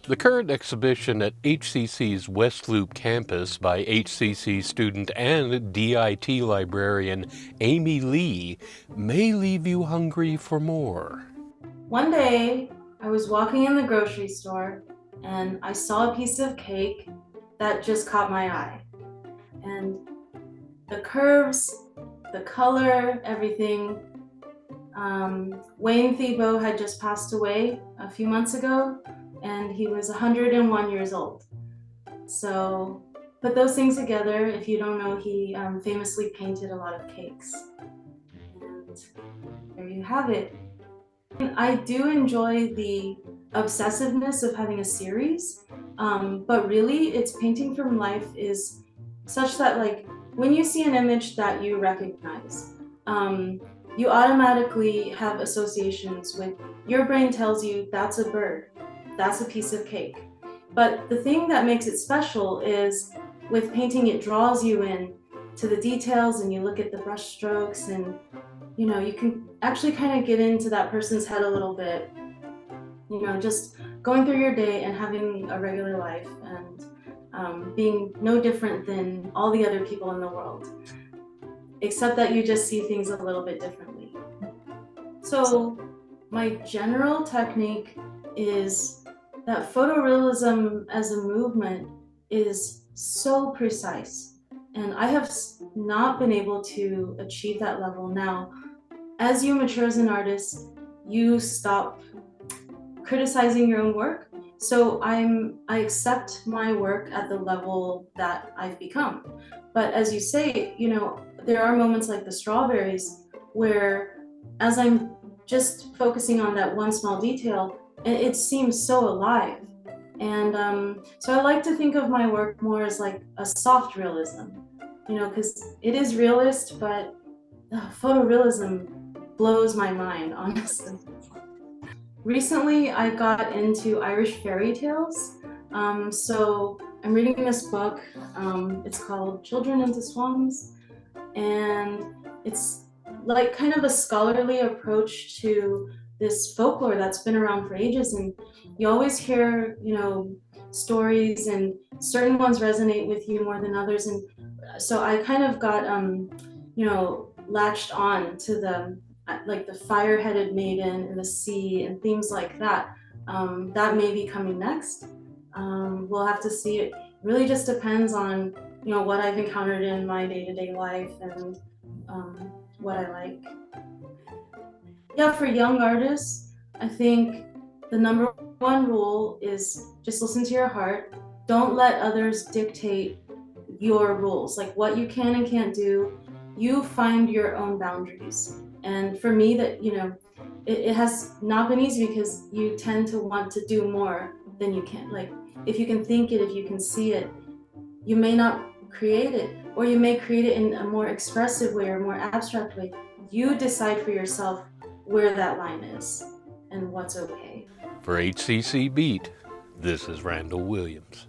The current exhibition at HCC's West Loop campus by HCC student and DIT librarian Amy Lee may leave you hungry for more. One day, I was walking in the grocery store and I saw a piece of cake that just caught my eye. And the curves, the color, everything. Wayne Thiebaud had just passed away a few months ago, and he was 101 years old. So put those things together. If you don't know, he famously painted a lot of cakes. And there you have it. I do enjoy the obsessiveness of having a series, but really its painting from life is such that, like, when you see an image that you recognize, you automatically have associations with, your brain tells you that's a bird, that's a piece of cake. But the thing that makes it special is with painting, it draws you in to the details, and you look at the brush strokes, and you can actually kind of get into that person's head a little bit, just going through your day and having a regular life and being no different than all the other people in the world, except that you just see things a little bit differently. So my general technique is that photorealism as a movement is so precise, and I have not been able to achieve that level. Now, as you mature as an artist, you stop criticizing your own work. So I accept my work at the level that I've become. But as you say, there are moments like the strawberries where, as I'm just focusing on that one small detail, it seems so alive. And so I like to think of my work more as like a soft realism, because it is realist, but photorealism blows my mind, honestly. Recently, I got into Irish fairy tales. So I'm reading this book. It's called Children into Swans, and it's like kind of a scholarly approach to this folklore that's been around for ages. And you always hear, stories, and certain ones resonate with you more than others. And so I kind of got, latched on to the fire-headed maiden in the sea and themes like that. That may be coming next. We'll have to see. It really just depends on, what I've encountered in my day-to-day life and what I like. Yeah, for young artists, I think the number one rule is just listen to your heart. Don't let others dictate your rules, like what you can and can't do. You find your own boundaries. And for me, that it has not been easy, because you tend to want to do more than you can. Like, if you can think it, if you can see it, you may not create it, or you may create it in a more expressive way or more abstract way. You decide for yourself where that line is and what's okay. For HCC Beat, this is Randall Williams.